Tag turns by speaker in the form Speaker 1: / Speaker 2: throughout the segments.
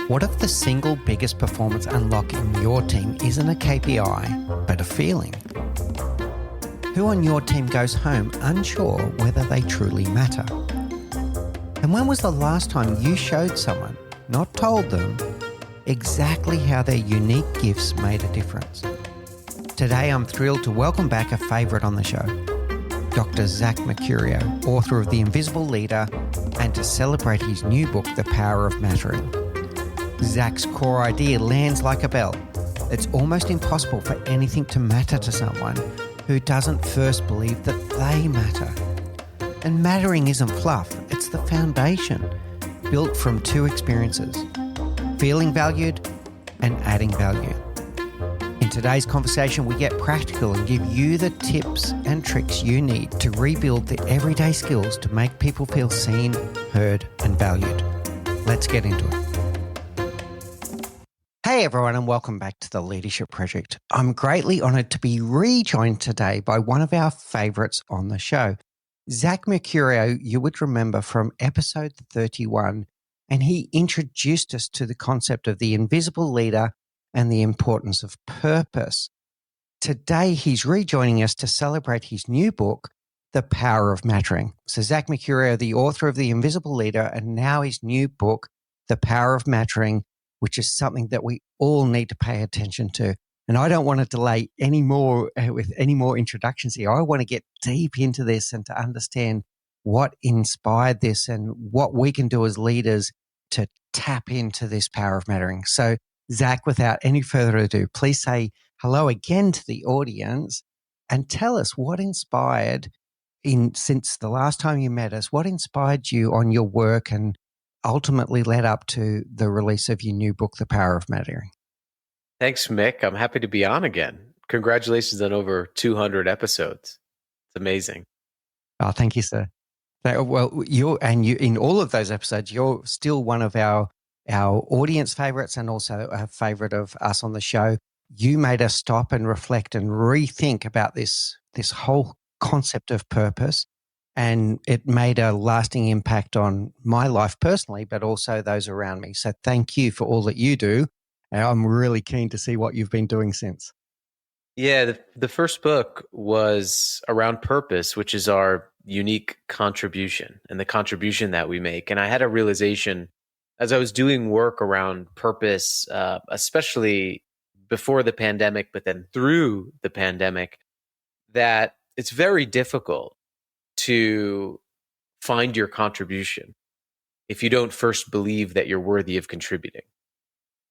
Speaker 1: What if the single biggest performance unlock in your team isn't a KPI, but a feeling? Who on your team goes home unsure whether they truly matter? And when was the last time you showed someone, not told them, exactly how their unique gifts made a difference? Today, I'm thrilled to welcome back a favourite on the show, Dr. Zach Mercurio, author of The Invisible Leader, and to celebrate his new book, The Power of Mattering. Zach's core idea lands like a bell. It's almost impossible for anything to matter to someone who doesn't first believe that they matter. And mattering isn't fluff, it's the foundation, built from two experiences, feeling valued and adding value. In today's conversation, we get practical and give you the tips and tricks you need to rebuild the everyday skills to make people feel seen, heard, and valued. Let's get into it. Hey everyone, and welcome back to the Leadership Project. I'm greatly honoured to be rejoined today by one of our favourites on the show. Zach Mercurio, you would remember from episode 31, and he introduced us to the concept of the invisible leader and the importance of purpose. Today, he's rejoining us to celebrate his new book, The Power of Mattering. So Zach Mercurio, the author of The Invisible Leader, and now his new book, The Power of Mattering, which is something that we all need to pay attention to. And I don't want to delay any more with any more introductions here. I want to get deep into this and to understand what inspired this and what we can do as leaders to tap into this power of mattering. So, Zach, without any further ado, please say hello again to the audience and tell us what inspired since the last time you met us, what inspired you on your work and ultimately led up to the release of your new book, The Power of Mattering.
Speaker 2: Thanks, Mick. I'm happy to be on again. Congratulations on over 200 episodes. It's amazing.
Speaker 1: Oh, thank you, sir. Well, you in all of those episodes, you're still one of our audience favorites and also a favorite of us on the show. You made us stop and reflect and rethink about this whole concept of purpose. And it made a lasting impact on my life personally, but also those around me. So thank you for all that you do. And I'm really keen to see what you've been doing since.
Speaker 2: Yeah, the first book was around purpose, which is our unique contribution and the contribution that we make. And I had a realization as I was doing work around purpose, especially before the pandemic, but then through the pandemic, that it's very difficult to find your contribution if you don't first believe that you're worthy of contributing.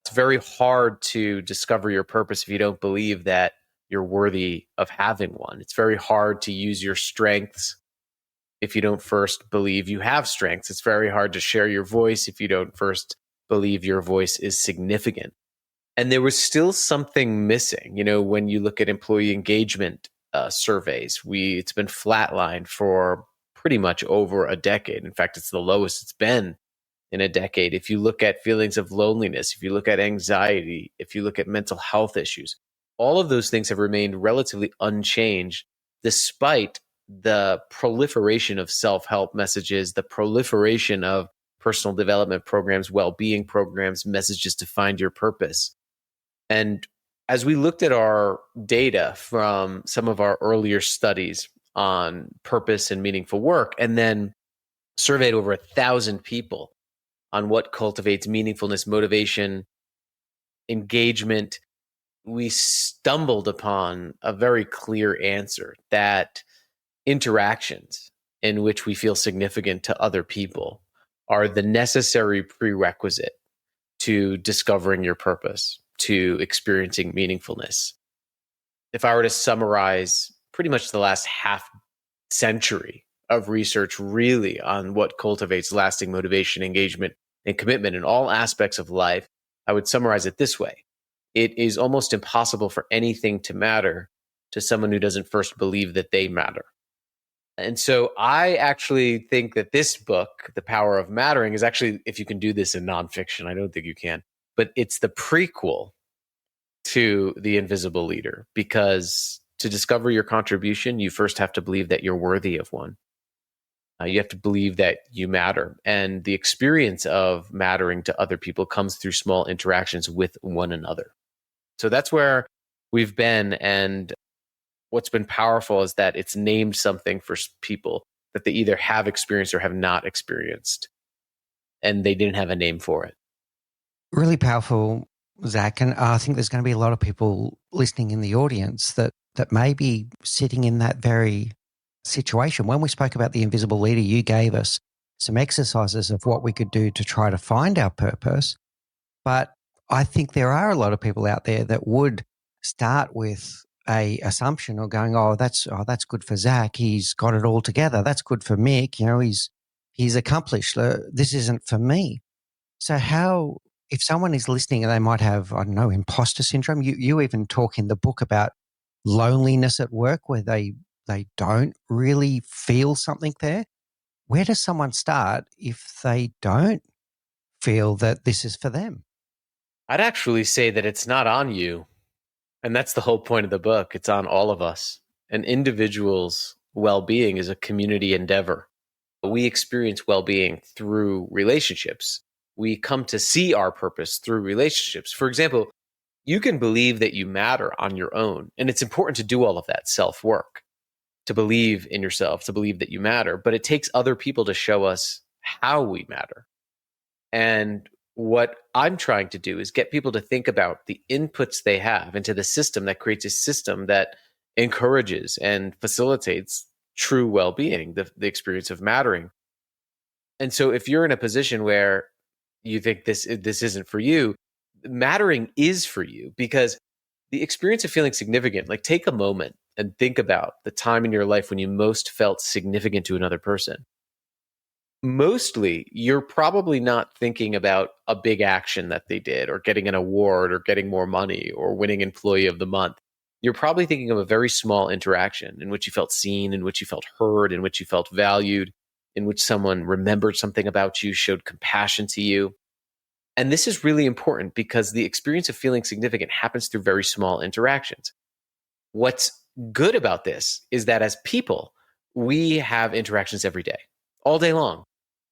Speaker 2: It's very hard to discover your purpose if you don't believe that you're worthy of having one. It's very hard to use your strengths if you don't first believe you have strengths. It's very hard to share your voice if you don't first believe your voice is significant. And there was still something missing. You know, when you look at employee engagement surveys, it's been flatlined for pretty much over a decade. In fact, it's the lowest it's been in a decade. If you look at feelings of loneliness, if you look at anxiety, if you look at mental health issues, all of those things have remained relatively unchanged despite the proliferation of self-help messages, the proliferation of personal development programs, well-being programs, messages to find your purpose. And as we looked at our data from some of our earlier studies on purpose and meaningful work, and then surveyed over 1,000 people on what cultivates meaningfulness, motivation, engagement, we stumbled upon a very clear answer that interactions in which we feel significant to other people are the necessary prerequisite to discovering your purpose, to experiencing meaningfulness. If I were to summarize pretty much the last half century of research really on what cultivates lasting motivation, engagement, and commitment in all aspects of life, I would summarize it this way. It is almost impossible for anything to matter to someone who doesn't first believe that they matter. And so I actually think that this book, The Power of Mattering, is actually, if you can do this in nonfiction, I don't think you can, but it's the prequel to The Invisible Leader, because to discover your contribution, you first have to believe that you're worthy of one. You have to believe that you matter. And the experience of mattering to other people comes through small interactions with one another. So that's where we've been. And what's been powerful is that it's named something for people that they either have experienced or have not experienced. And they didn't have a name for it.
Speaker 1: Really powerful, Zach. And I think there's going to be a lot of people listening in the audience that may be sitting in that very situation. When we spoke about the invisible leader, you gave us some exercises of what we could do to try to find our purpose. But I think there are a lot of people out there that would start with a assumption or going, that's good for Zach. He's got it all together. That's good for Mick. He's accomplished. This isn't for me. So how, if someone is listening and they might have, I don't know, imposter syndrome, you even talk in the book about loneliness at work where they don't really feel something there. Where does someone start if they don't feel that this is for them?
Speaker 2: I'd actually say that it's not on you. And that's the whole point of the book. It's on all of us. An individual's well being is a community endeavor. We experience well being through relationships. We come to see our purpose through relationships. For example, you can believe that you matter on your own. And it's important to do all of that self work, to believe in yourself, to believe that you matter. But it takes other people to show us how we matter. And what I'm trying to do is get people to think about the inputs they have into the system that creates a system that encourages and facilitates true well-being, the experience of mattering. And so if you're in a position where you think this isn't for you, mattering is for you, because the experience of feeling significant, like take a moment and think about the time in your life when you most felt significant to another person. Mostly, you're probably not thinking about a big action that they did or getting an award or getting more money or winning employee of the month. You're probably thinking of a very small interaction in which you felt seen, in which you felt heard, in which you felt valued, in which someone remembered something about you, showed compassion to you. And this is really important because the experience of feeling significant happens through very small interactions. What's good about this is that as people, we have interactions every day, all day long.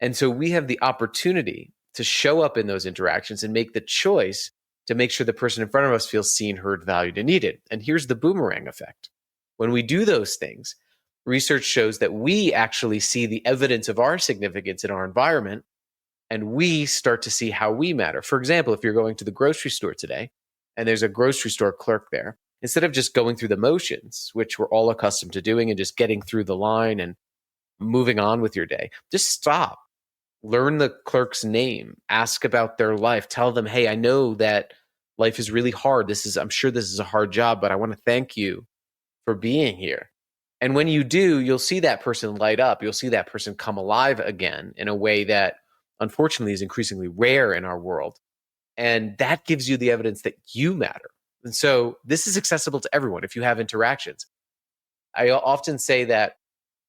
Speaker 2: And so we have the opportunity to show up in those interactions and make the choice to make sure the person in front of us feels seen, heard, valued, and needed. And here's the boomerang effect. When we do those things, research shows that we actually see the evidence of our significance in our environment, and we start to see how we matter. For example, if you're going to the grocery store today and there's a grocery store clerk there, instead of just going through the motions, which we're all accustomed to doing, and just getting through the line and moving on with your day, just stop. Learn the clerk's name, ask about their life, tell them, hey, I know that life is really hard. I'm sure this is a hard job, but I want to thank you for being here. And when you do, you'll see that person light up. You'll see that person come alive again in a way that unfortunately is increasingly rare in our world. And that gives you the evidence that you matter. And so this is accessible to everyone if you have interactions. I often say that,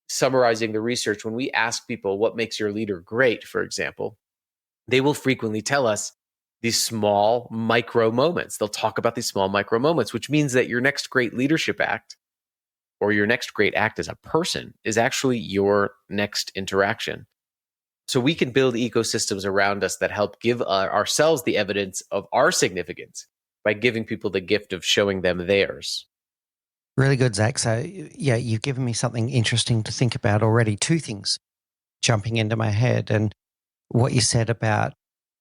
Speaker 2: summarizing the research, when we ask people what makes your leader great, for example, they will frequently tell us these small micro moments. They'll talk about these small micro moments, which means that your next great leadership act or your next great act as a person is actually your next interaction. So we can build ecosystems around us that help give ourselves the evidence of our significance by giving people the gift of showing them theirs.
Speaker 1: Really good, Zach. So, yeah, you've given me something interesting to think about already. Two things jumping into my head. And what you said about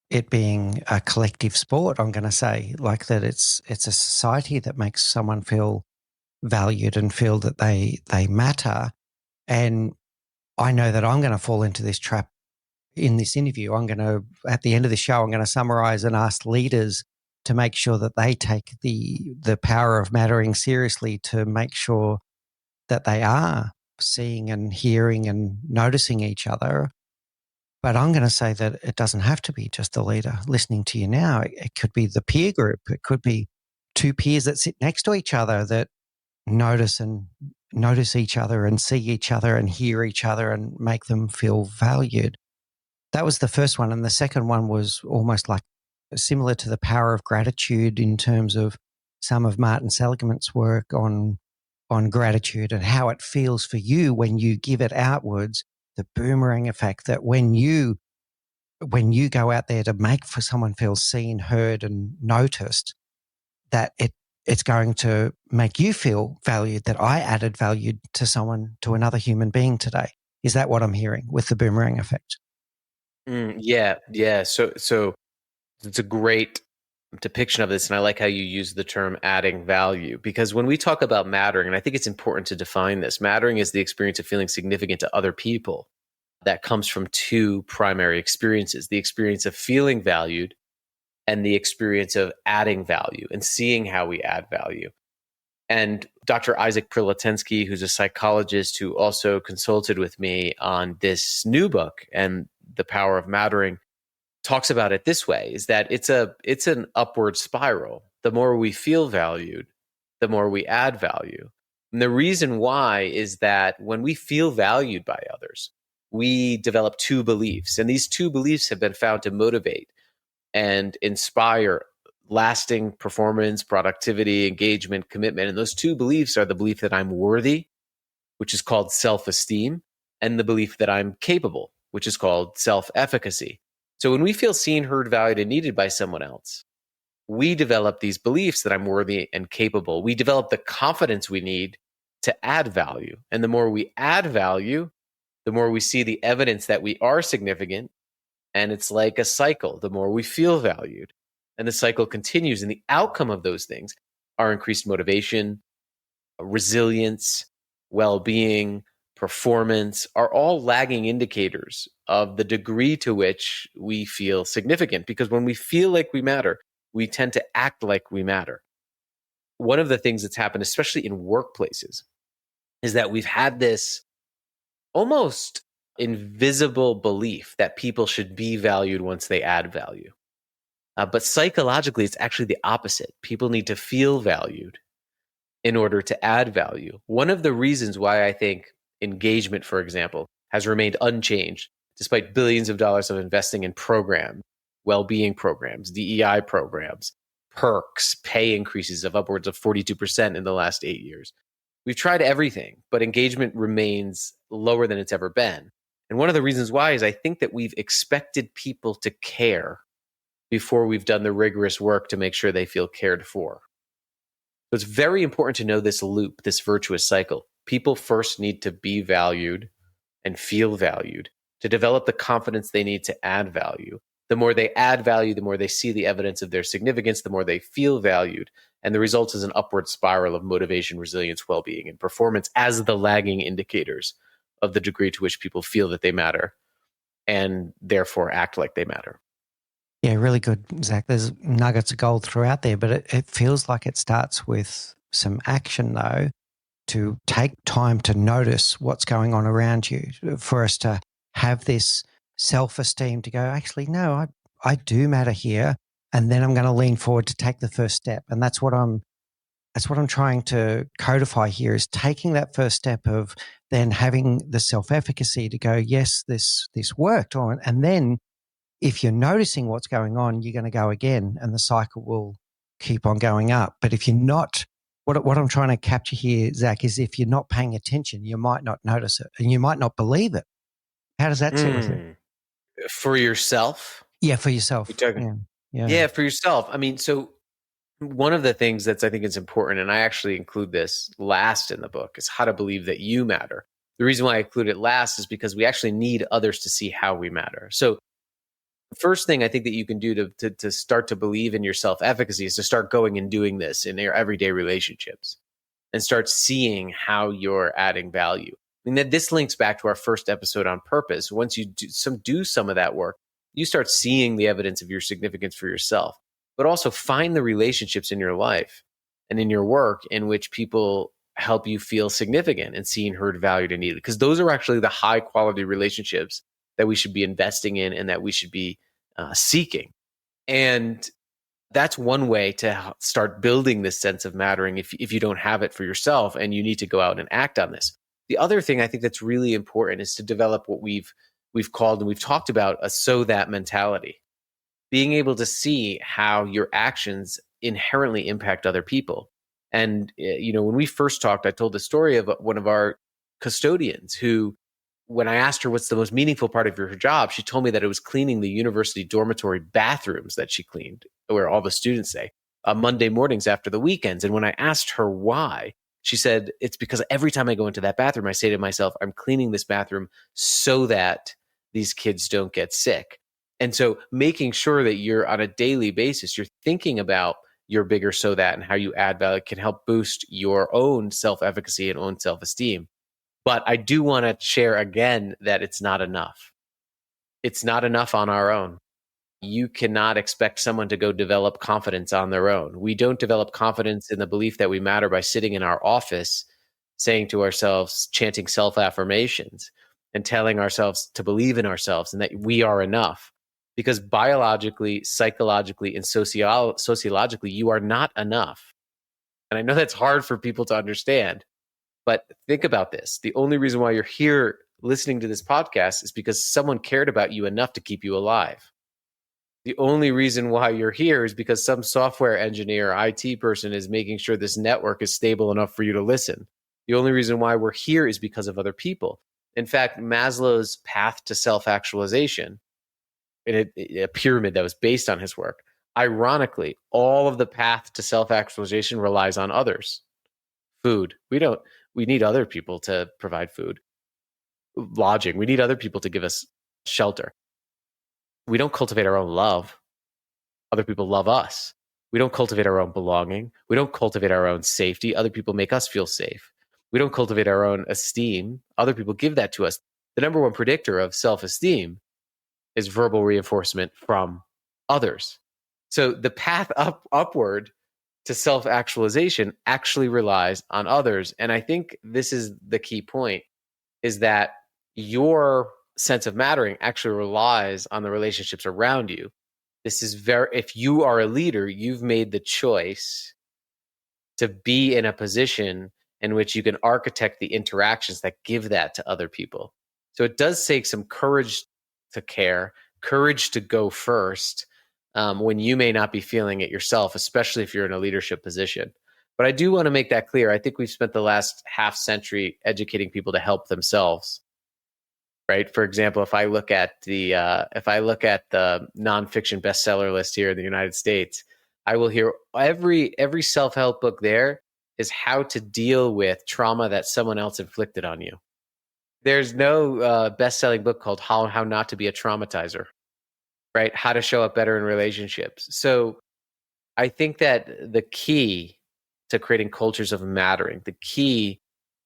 Speaker 1: it being a collective sport, I'm going to say, like that it's a society that makes someone feel valued and feel that they matter. And I know that I'm going to fall into this trap in this interview. At the end of the show, I'm going to summarize and ask leaders to make sure that they take the power of mattering seriously, to make sure that they are seeing and hearing and noticing each other. But I'm going to say that it doesn't have to be just the leader. Listening to you now, it could be the peer group. It could be two peers that sit next to each other that notice each other and see each other and hear each other and make them feel valued. That was the first one. And the second one was almost like similar to the power of gratitude in terms of some of Martin Seligman's work on gratitude and how it feels for you when you give it outwards. the boomerang effect, that when you go out there to make for someone feel seen, heard, and noticed, that it's going to make you feel valued, that I added value to someone, to another human being today. Is that what I'm hearing with the boomerang effect?
Speaker 2: Yeah. So it's a great depiction of this, and I like how you use the term adding value, because when we talk about mattering, and I think it's important to define this, mattering is the experience of feeling significant to other people. That comes from two primary experiences: the experience of feeling valued and the experience of adding value and seeing how we add value. And Dr. Isaac Prilatensky, who's a psychologist who also consulted with me on this new book and the power of mattering, talks about it this way: is that it's an upward spiral. The more we feel valued, the more we add value. And the reason why is that when we feel valued by others, we develop two beliefs. And these two beliefs have been found to motivate and inspire lasting performance, productivity, engagement, commitment. And those two beliefs are the belief that I'm worthy, which is called self-esteem, and the belief that I'm capable, which is called self-efficacy. So when we feel seen, heard, valued, and needed by someone else, we develop these beliefs that I'm worthy and capable. We develop the confidence we need to add value. And the more we add value, the more we see the evidence that we are significant. And it's like a cycle. The more we feel valued, and the cycle continues. And the outcome of those things are increased motivation, resilience, well-being, performance, are all lagging indicators of the degree to which we feel significant. Because when we feel like we matter, we tend to act like we matter. One of the things that's happened, especially in workplaces, is that we've had this almost invisible belief that people should be valued once they add value. But psychologically, it's actually the opposite. People need to feel valued in order to add value. One of the reasons why I think engagement, for example, has remained unchanged, despite billions of dollars of investing in programs, well-being programs, DEI programs, perks, pay increases of upwards of 42% in the last 8 years. We've tried everything, but engagement remains lower than it's ever been. And one of the reasons why is I think that we've expected people to care before we've done the rigorous work to make sure they feel cared for. So it's very important to know this loop, this virtuous cycle. People first need to be valued and feel valued to develop the confidence they need to add value. The more they add value, the more they see the evidence of their significance, the more they feel valued. And the result is an upward spiral of motivation, resilience, well-being, and performance as the lagging indicators of the degree to which people feel that they matter and therefore act like they matter.
Speaker 1: Yeah, really good, Zach. There's nuggets of gold throughout there, but it feels like it starts with some action, though, to take time to notice what's going on around you, for us to have this self-esteem to go, actually, no, I do matter here. And then I'm going to lean forward to take the first step. And that's what I'm trying to codify here, is taking that first step of then having the self-efficacy to go, yes, this worked on. And then if you're noticing what's going on, you're going to go again, and the cycle will keep on going up. But if you're not, what I'm trying to capture here, Zach, is if you're not paying attention, you might not notice it and you might not believe it. How does that sit with you?
Speaker 2: For yourself?
Speaker 1: Yeah, for yourself.
Speaker 2: You're talking, yeah, for yourself. I mean, so one of the things that's, I think, it's important, and I actually include this last in the book, is how to believe that you matter. The reason why I include it last is because we actually need others to see how we matter. So the first thing I think that you can do to start to believe in your self-efficacy is to start going and doing this in your everyday relationships and start seeing how you're adding value. I mean, that this links back to our first episode on purpose. Once you do some of that work, you start seeing the evidence of your significance for yourself, but also find the relationships in your life and in your work in which people help you feel significant and seen, heard, valued, and needed. Because those are actually the high quality relationships that we should be investing in and that we should be seeking. And that's one way to start building this sense of mattering if you don't have it for yourself and you need to go out and act on this. The other thing I think that's really important is to develop what we've called and we've talked about a so that mentality. Being able to see how your actions inherently impact other people. And when we first talked, I told the story of one of our custodians who when I asked her what's the most meaningful part of her job, she told me that it was cleaning the university dormitory bathrooms that she cleaned, where all the students stay, Monday mornings after the weekends. And when I asked her why, she said, it's because every time I go into that bathroom, I say to myself, I'm cleaning this bathroom so that these kids don't get sick. And so making sure that you're on a daily basis, you're thinking about your bigger so that and how you add value can help boost your own self-efficacy and own self-esteem. But I do want to share again that it's not enough. It's not enough on our own. You cannot expect someone to go develop confidence on their own. We don't develop confidence in the belief that we matter by sitting in our office, saying to ourselves, chanting self-affirmations and telling ourselves to believe in ourselves and that we are enough. Because biologically, psychologically, and sociologically, you are not enough. And I know that's hard for people to understand. But think about this. The only reason why you're here listening to this podcast is because someone cared about you enough to keep you alive. The only reason why you're here is because some software engineer or IT person is making sure this network is stable enough for you to listen. The only reason why we're here is because of other people. In fact, Maslow's path to self-actualization, a pyramid that was based on his work, ironically, all of the path to self-actualization relies on others. Food. We need other people to provide food. Lodging. We need other people to give us shelter. We don't cultivate our own love. Other people love us. We don't cultivate our own belonging. We don't cultivate our own safety. Other people make us feel safe. We don't cultivate our own esteem. Other people give that to us. The number one predictor of self-esteem is verbal reinforcement from others. So the path upward to self-actualization actually relies on others. And I think this is the key point, is that your sense of mattering actually relies on the relationships around you. If you are a leader, you've made the choice to be in a position in which you can architect the interactions that give that to other people. So it does take some courage to care, courage to go first, when you may not be feeling it yourself, especially if you're in a leadership position. But I do want to make that clear. I think we've spent the last half century educating people to help themselves. Right. For example, if I look at the nonfiction bestseller list here in the United States, I will hear every self-help book there is how to deal with trauma that someone else inflicted on you. There's no best-selling book called How Not to Be a Traumatizer. Right? How to show up better in relationships. So I think that the key to creating cultures of mattering, the key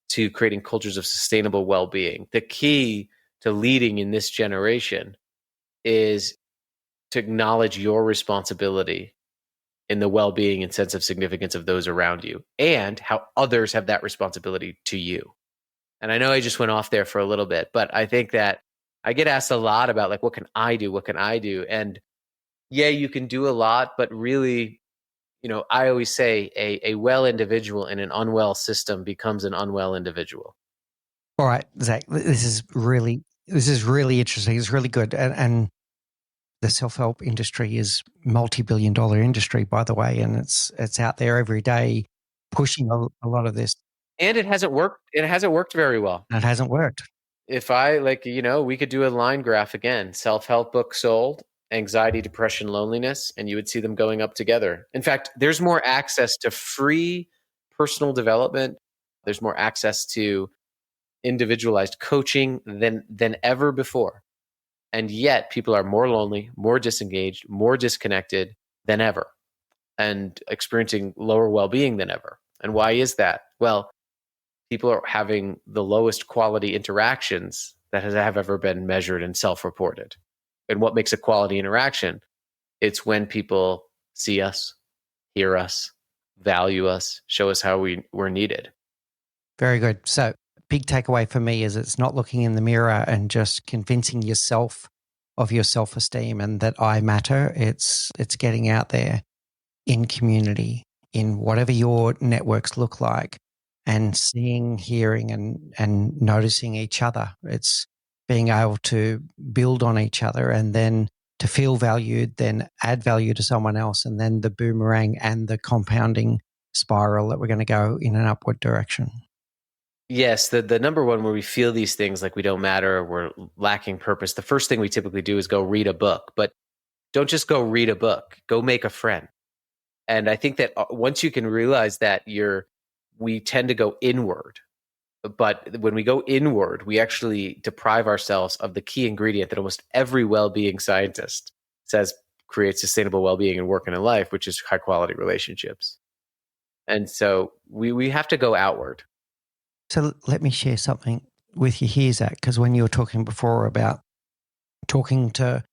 Speaker 2: to creating cultures of sustainable well-being, the key to leading in this generation is to acknowledge your responsibility in the well-being and sense of significance of those around you and how others have that responsibility to you. And I know I just went off there for a little bit, but I think that I get asked a lot about, like, what can I do? What can I do? And yeah, you can do a lot, but really, I always say a well individual in an unwell system becomes an unwell individual.
Speaker 1: All right, Zach, this is really interesting. It's really good. And the self-help industry is multi-billion-dollar industry, by the way, and it's out there every day pushing a lot of this.
Speaker 2: And it hasn't worked. It hasn't worked very well.
Speaker 1: It hasn't worked.
Speaker 2: If we could do a line graph again, self-help book sold, anxiety, depression, loneliness, and you would see them going up together. In fact, there's more access to free personal development. There's more access to individualized coaching than ever before. And yet people are more lonely, more disengaged, more disconnected than ever, and experiencing lower well-being than ever. And why is that? Well, people are having the lowest quality interactions that have ever been measured and self-reported. And what makes a quality interaction? It's when people see us, hear us, value us, show us how we're needed.
Speaker 1: Very good. So big takeaway for me is it's not looking in the mirror and just convincing yourself of your self-esteem and that I matter. It's getting out there in community, in whatever your networks look like, and seeing, hearing, and noticing each other. It's being able to build on each other and then to feel valued, then add value to someone else, and then the boomerang and the compounding spiral that we're going to go in an upward direction.
Speaker 2: Yes, the number one where we feel these things like we don't matter or we're lacking purpose, the first thing we typically do is go read a book. But don't just go read a book, go make a friend. And I think that once you can realize that we tend to go inward, but when we go inward, we actually deprive ourselves of the key ingredient that almost every well-being scientist says creates sustainable well-being in work and in life, which is high quality relationships. And so we have to go outward.
Speaker 1: So let me share something with you here, Zach, because when you were talking before about talking to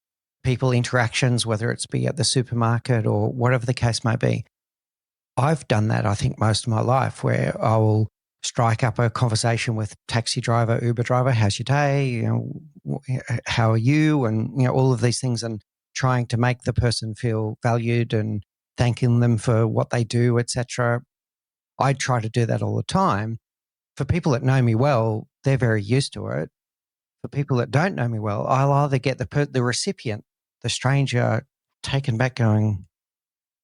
Speaker 1: people, interactions, whether it's be at the supermarket or whatever the case may be, I've done that, I think, most of my life, where I will strike up a conversation with taxi driver, Uber driver, how's your day? How are you? And, all of these things, and trying to make the person feel valued and thanking them for what they do, etc. I try to do that all the time. For people that know me well, they're very used to it. For people that don't know me well, I'll either get the recipient, the stranger, taken back going,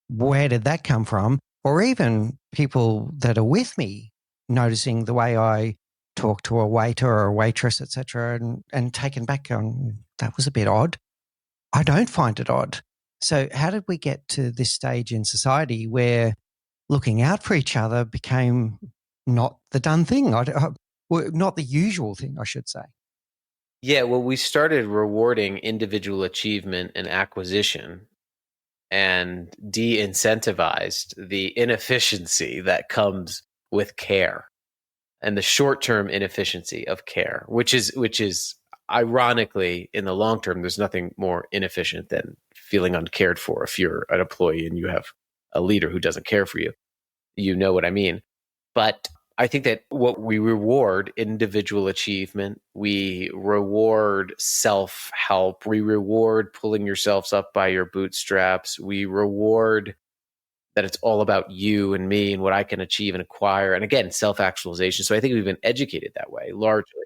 Speaker 1: where did that come from? Or even people that are with me noticing the way I talk to a waiter or a waitress, etc., and taken back going, that was a bit odd. I don't find it odd. So how did we get to this stage in society where looking out for each other became not the done thing, well, not the usual thing, I should say?
Speaker 2: Yeah, well, we started rewarding individual achievement and acquisition and de-incentivized the inefficiency that comes with care and the short-term inefficiency of care, which is ironically in the long term, there's nothing more inefficient than feeling uncared for. If you're an employee and you have a leader who doesn't care for you, you know what I mean. But I think that what we reward individual achievement, we reward self help, we reward pulling yourselves up by your bootstraps, we reward that it's all about you and me and what I can achieve and acquire. And again, self actualization. So I think we've been educated that way largely.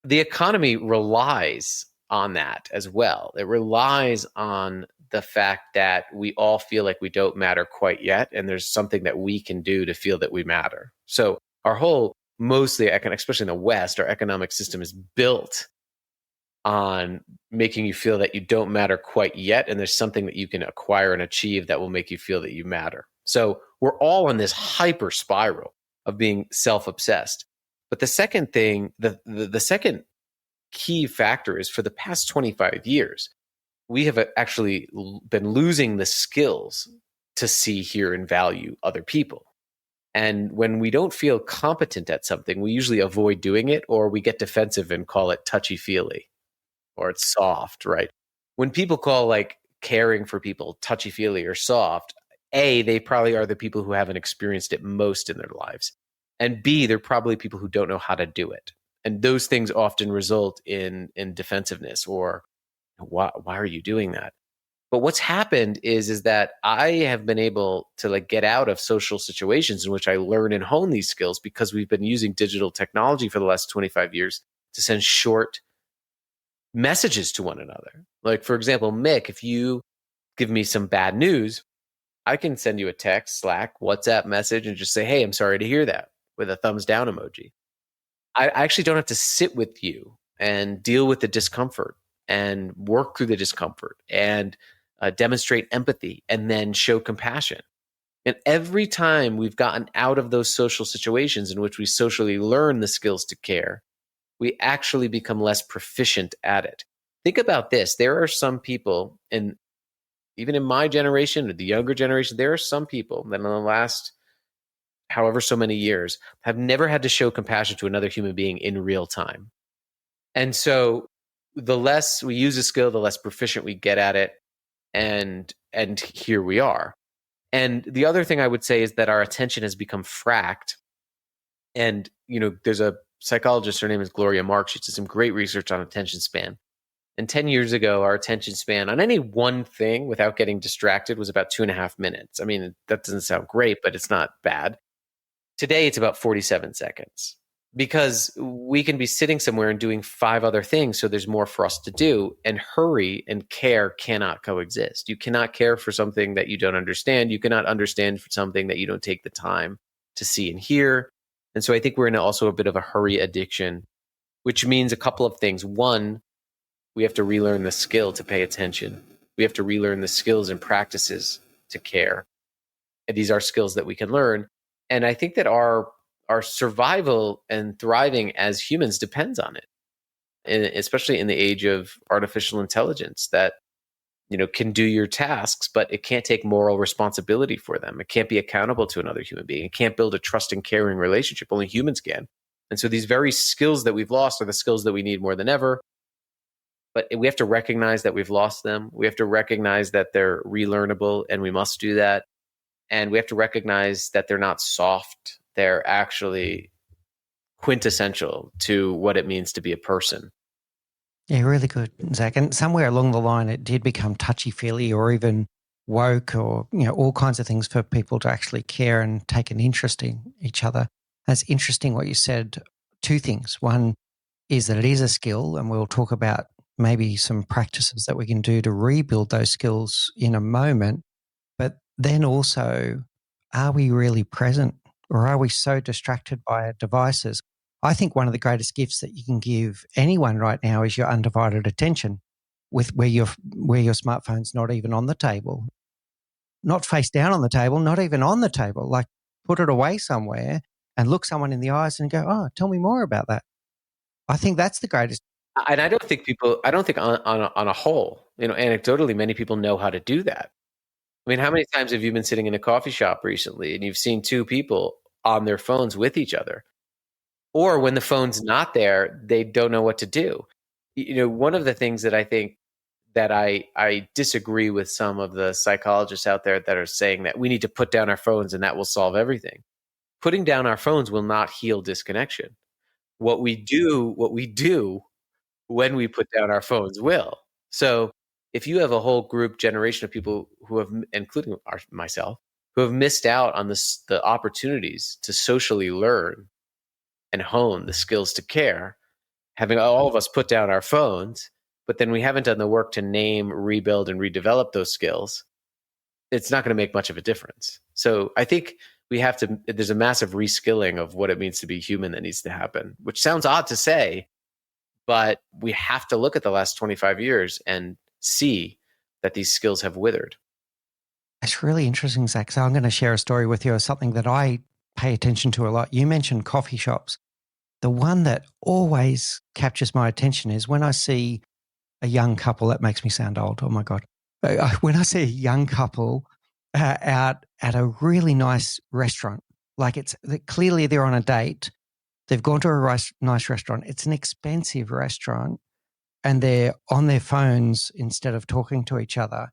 Speaker 2: The economy relies on that as well. It relies on the fact that we all feel like we don't matter quite yet, and there's something that we can do to feel that we matter. So our whole, mostly, especially in the West, our economic system is built on making you feel that you don't matter quite yet, and there's something that you can acquire and achieve that will make you feel that you matter. So we're all on this hyper spiral of being self-obsessed. But the second thing, the second key factor is for the past 25 years, we have actually been losing the skills to see, hear, and value other people. And when we don't feel competent at something, we usually avoid doing it, or we get defensive and call it touchy-feely, or it's soft, right? When people call like caring for people touchy-feely or soft, A, they probably are the people who haven't experienced it most in their lives. And B, they're probably people who don't know how to do it. And those things often result in defensiveness, or why are you doing that? But what's happened is that I have been able to like get out of social situations in which I learn and hone these skills because we've been using digital technology for the last 25 years to send short messages to one another. Like, for example, Mick, if you give me some bad news, I can send you a text, Slack, WhatsApp message, and just say, hey, I'm sorry to hear that, with a thumbs down emoji. I actually don't have to sit with you and deal with the discomfort and work through the discomfort and demonstrate empathy and then show compassion. And every time we've gotten out of those social situations in which we socially learn the skills to care, we actually become less proficient at it. Think about this. There are some people, and even in my generation or the younger generation, there are some people that in the last however so many years have never had to show compassion to another human being in real time. And so the less we use a skill, the less proficient we get at it. And here we are. And the other thing I would say is that our attention has become fracked. And, there's a psychologist, her name is Gloria Mark. She did some great research on attention span. And 10 years ago, our attention span on any one thing without getting distracted was about 2.5 minutes. I mean, that doesn't sound great, but it's not bad. Today, it's about 47 seconds because we can be sitting somewhere and doing 5 other things. So there's more for us to do. And hurry and care cannot coexist. You cannot care for something that you don't understand. You cannot understand for something that you don't take the time to see and hear. And so I think we're in also a bit of a hurry addiction, which means a couple of things. One, we have to relearn the skill to pay attention. We have to relearn the skills and practices to care. And these are skills that we can learn. And I think that our survival and thriving as humans depends on it, and especially in the age of artificial intelligence that can do your tasks, but it can't take moral responsibility for them. It can't be accountable to another human being. It can't build a trusting, caring relationship. Only humans can. And so these very skills that we've lost are the skills that we need more than ever. But we have to recognize that we've lost them. We have to recognize that they're relearnable, and we must do that. And we have to recognize that they're not soft. They're actually quintessential to what it means to be a person.
Speaker 1: Yeah, really good, Zach. And somewhere along the line, it did become touchy-feely or even woke, or all kinds of things for people to actually care and take an interest in each other. That's interesting what you said. Two things. One is that it is a skill, and we'll talk about maybe some practices that we can do to rebuild those skills in a moment. But then also, are we really present, or are we so distracted by our devices? I think one of the greatest gifts that you can give anyone right now is your undivided attention, with where your smartphone's not even on the table, not face down on the table, not even on the table. Like, put it away somewhere and look someone in the eyes and go, "Oh, tell me more about that." I think that's the greatest.
Speaker 2: And I don't think on a whole, anecdotally, many people know how to do that. I mean, how many times have you been sitting in a coffee shop recently and you've seen two people on their phones with each other? Or when the phone's not there, they don't know what to do. One of the things that I think that I disagree with some of the psychologists out there that are saying that we need to put down our phones and that will solve everything. Putting down our phones will not heal disconnection. What we do when we put down our phones will. So if you have a whole group generation of people who have, including myself, who have missed out on the opportunities to socially learn and hone the skills to care, having all of us put down our phones, but then we haven't done the work to name, rebuild, and redevelop those skills, it's not going to make much of a difference. So I think there's a massive reskilling of what it means to be human that needs to happen, which sounds odd to say, but we have to look at the last 25 years and see that these skills have withered.
Speaker 1: It's really interesting, Zach. So I'm going to share a story with you of something that I pay attention to a lot. You mentioned coffee shops. The one that always captures my attention is when I see a young couple. That makes me sound old. Oh my God. When I see a young couple out at a really nice restaurant, like clearly they're on a date. They've gone to a nice restaurant. It's an expensive restaurant, and they're on their phones instead of talking to each other.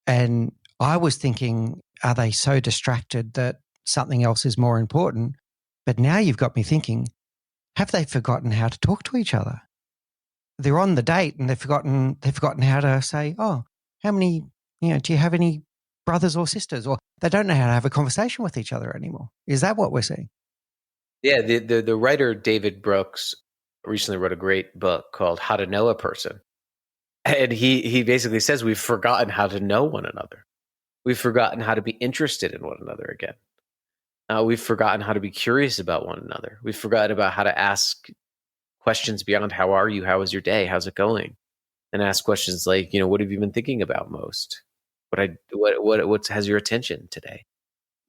Speaker 1: And I was thinking, are they so distracted that something else is more important? But now you've got me thinking, have they forgotten how to talk to each other? They're on the date and they've forgotten how to say, "Oh, how many, do you have any brothers or sisters?" Or they don't know how to have a conversation with each other anymore. Is that what we're seeing?
Speaker 2: Yeah, the writer David Brooks recently wrote a great book called How to Know a Person. And he basically says we've forgotten how to know one another. We've forgotten how to be interested in one another again. We've forgotten how to be curious about one another. We've forgotten about how to ask questions beyond "How are you? How was your day? How's it going?" And ask questions like, "What have you been thinking about most? What has your attention today?"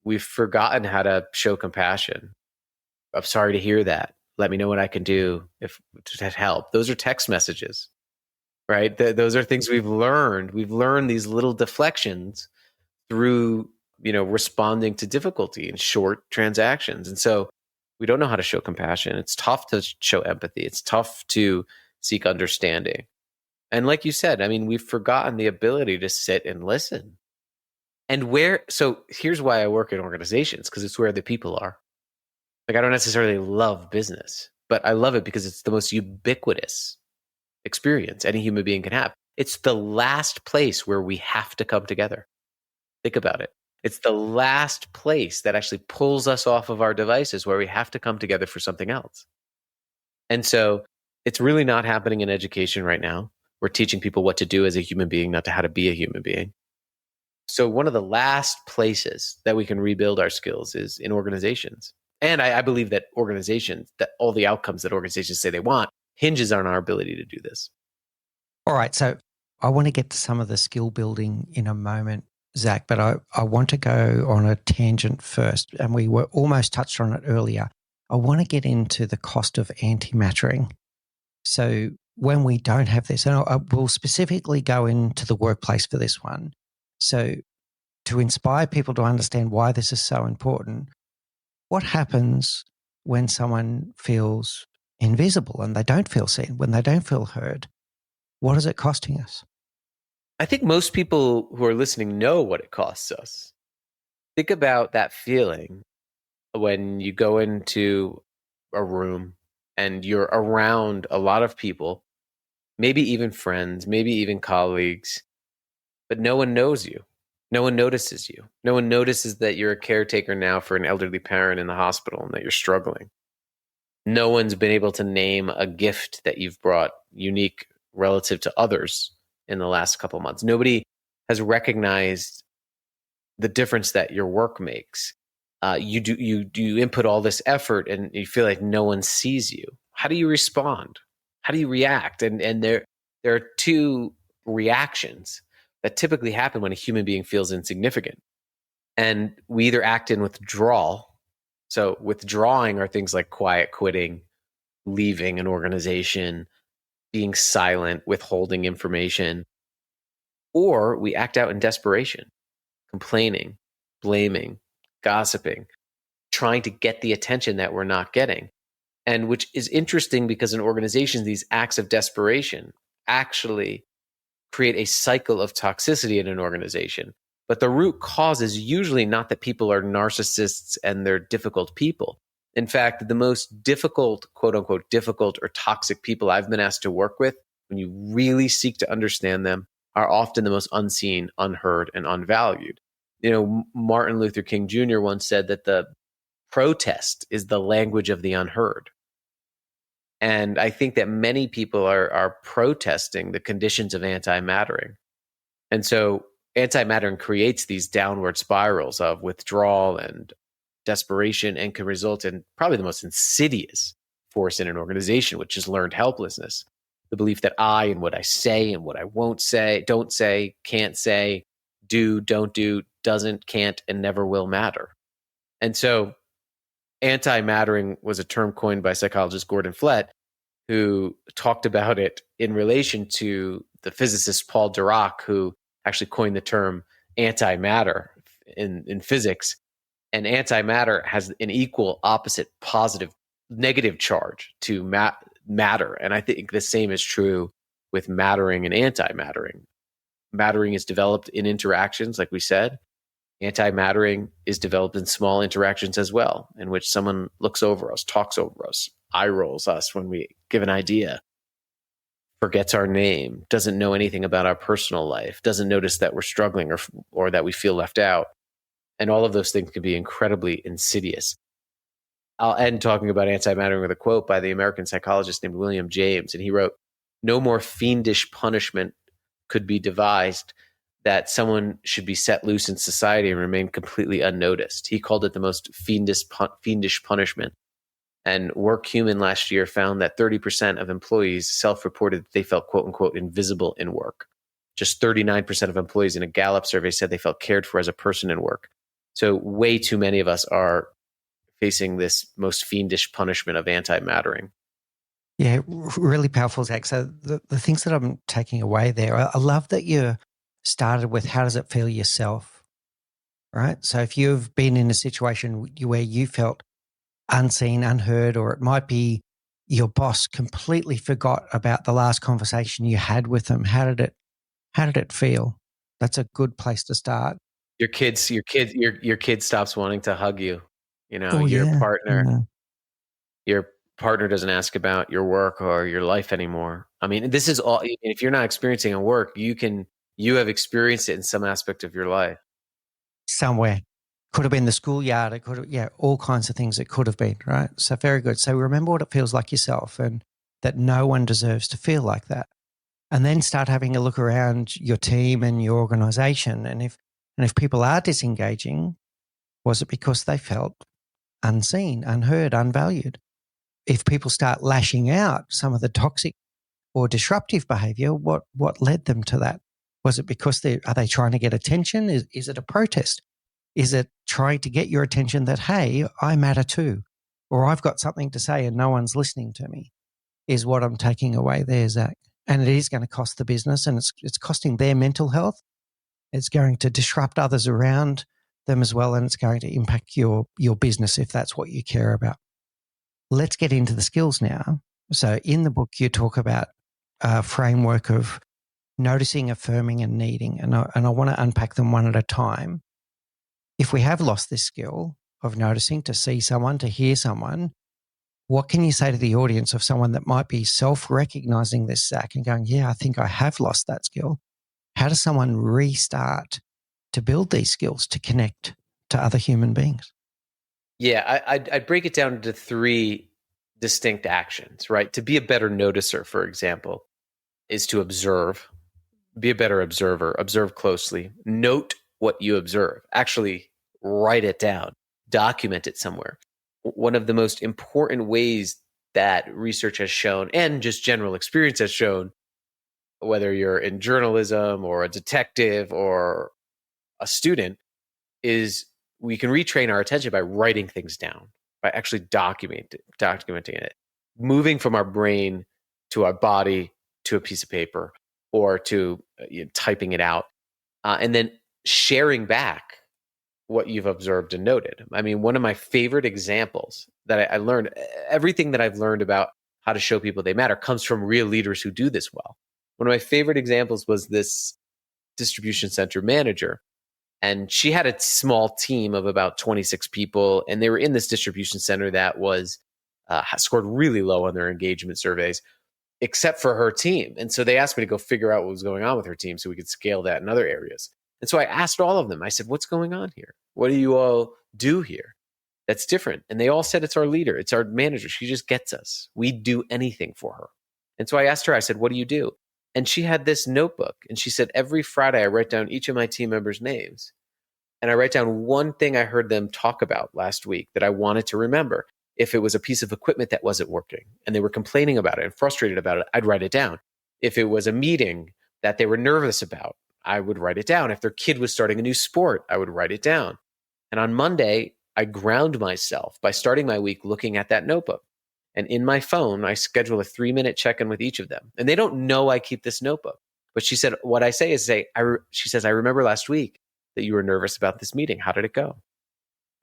Speaker 2: We've forgotten how to show compassion. "I'm sorry to hear that. Let me know what I can do to help." Those are text messages, right? Those are things we've learned. We've learned these little deflections through, responding to difficulty in short transactions. And so we don't know how to show compassion. It's tough to show empathy. It's tough to seek understanding. And like you said, I mean, we've forgotten the ability to sit and listen. So here's why I work in organizations, because it's where the people are. Like, I don't necessarily love business, but I love it because it's the most ubiquitous experience any human being can have. It's the last place where we have to come together. Think about it. It's the last place that actually pulls us off of our devices, where we have to come together for something else. And so it's really not happening in education right now. We're teaching people what to do as a human being, not to how to be a human being. So one of the last places that we can rebuild our skills is in organizations. And I believe that organizations, that all the outcomes that organizations say they want, hinges on our ability to do this.
Speaker 1: All right. So I want to get to some of the skill building in a moment, Zach, but I want to go on a tangent first. And we were almost touched on it earlier. I want to get into the cost of antimattering. So when we don't have this, and I will specifically go into the workplace for this one. So to inspire people to understand why this is so important, what happens when someone feels invisible and they don't feel seen, when they don't feel heard? What is it costing us?
Speaker 2: I think most people who are listening know what it costs us. Think about that feeling when you go into a room and you're around a lot of people, maybe even friends, maybe even colleagues, but no one knows you. No one notices you. No one notices that you're a caretaker now for an elderly parent in the hospital and that you're struggling. No one's been able to name a gift that you've brought unique relative to others in the last couple of months. Nobody has recognized the difference that your work makes. You input all this effort and you feel like no one sees you. How do you respond? How do you react? And there are two reactions that typically happen when a human being feels insignificant. And we either act in withdrawal. So withdrawing are things like quiet quitting, leaving an organization, being silent, withholding information, or we act out in desperation, complaining, blaming, gossiping, trying to get the attention that we're not getting. And which is interesting because in organizations, these acts of desperation actually create a cycle of toxicity in an organization. But the root cause is usually not that people are narcissists and they're difficult people. In fact, the most difficult, quote unquote, difficult or toxic people I've been asked to work with, when you really seek to understand them, are often the most unseen, unheard, and unvalued. You know, Martin Luther King Jr. once said that the protest is the language of the unheard. And I think that many people are protesting the conditions of antimattering. And so antimattering creates these downward spirals of withdrawal and desperation and can result in probably the most insidious force in an organization, which is learned helplessness. The belief that I and what I say and what I won't say, don't say, can't say, do, don't do, doesn't, can't, and never will matter. And so antimattering was a term coined by psychologist Gordon Flett, who talked about it in relation to the physicist Paul Dirac, who actually coined the term antimatter in physics. And antimatter has an equal opposite positive negative charge to matter. And I think the same is true with mattering and antimattering. Mattering is developed in interactions, like we said. Antimattering is developed in small interactions as well, in which someone looks over us, talks over us, eye rolls us when we give an idea, forgets our name, doesn't know anything about our personal life, doesn't notice that we're struggling or that we feel left out. And all of those things can be incredibly insidious. I'll end talking about antimattering with a quote by the American psychologist named William James. And he wrote, "No more fiendish punishment could be devised that someone should be set loose in society and remain completely unnoticed." He called it the most fiendish punishment. And WorkHuman last year found that 30% of employees self-reported that they felt, quote unquote, invisible in work. Just 39% of employees in a Gallup survey said they felt cared for as a person in work. So way too many of us are facing this most fiendish punishment of antimattering.
Speaker 1: Yeah, really powerful, Zach. So the things that I'm taking away there, I love that you started with how does it feel yourself, right? So if you've been in a situation where you felt unseen, unheard, or it might be your boss completely forgot about the last conversation you had with them, how did it feel? That's a good place to start.
Speaker 2: Your kid stops wanting to hug you. You know,
Speaker 1: Oh
Speaker 2: your
Speaker 1: yeah.
Speaker 2: partner,
Speaker 1: Yeah.
Speaker 2: your partner doesn't ask about your work or your life anymore. I mean, this is all, if you're not experiencing it at work, you have experienced it in some aspect of your life.
Speaker 1: Somewhere. Could have been the schoolyard. It could have, yeah, all kinds of things it could have been, right? So very good. So remember what it feels like yourself and that no one deserves to feel like that. And then start having a look around your team and your organization. And if people are disengaging, was it because they felt unseen, unheard, unvalued. If people start lashing out some of the toxic or disruptive behavior, what led them to that? Was it because are they trying to get attention? Is it a protest? Is it trying to get your attention that, hey, I matter too, or I've got something to say and no one's listening to me, is what I'm taking away there, Zach. And it is going to cost the business, and it's costing their mental health. It's going to disrupt others around them as well, and it's going to impact your business if that's what you care about. Let's get into the skills now. So in the book, you talk about a framework of noticing, affirming, and needing. And I want to unpack them one at a time. If we have lost this skill of noticing, to see someone, to hear someone, what can you say to the audience of someone that might be self-recognizing this, Zach, and going, yeah, I think I have lost that skill? How does someone restart to build these skills to connect to other human beings?
Speaker 2: Yeah, I'd break it down into three distinct actions, right? To be a better noticer, for example, is to observe, be a better observer, observe closely, note what you observe, actually write it down, document it somewhere. One of the most important ways that research has shown, and just general experience has shown, whether you're in journalism or a detective or a student, is we can retrain our attention by writing things down, by actually documenting it, moving from our brain to our body to a piece of paper or to typing it out, and then sharing back what you've observed and noted. I mean, one of my favorite examples that I learned, everything that I've learned about how to show people they matter comes from real leaders who do this well. One of my favorite examples was this distribution center manager. And she had a small team of about 26 people, and they were in this distribution center that was scored really low on their engagement surveys, except for her team. And so they asked me to go figure out what was going on with her team so we could scale that in other areas. And so I asked all of them, I said, what's going on here? What do you all do here that's different? And they all said, it's our leader. It's our manager. She just gets us. We'd do anything for her. And so I asked her, I said, what do you do? And she had this notebook. And she said, every Friday, I write down each of my team members' names. And I write down one thing I heard them talk about last week that I wanted to remember. If it was a piece of equipment that wasn't working and they were complaining about it and frustrated about it, I'd write it down. If it was a meeting that they were nervous about, I would write it down. If their kid was starting a new sport, I would write it down. And on Monday, I ground myself by starting my week looking at that notebook. And in my phone, I schedule a 3-minute check-in with each of them. And they don't know I keep this notebook. But she said, what I say is she says, I remember last week that you were nervous about this meeting. How did it go?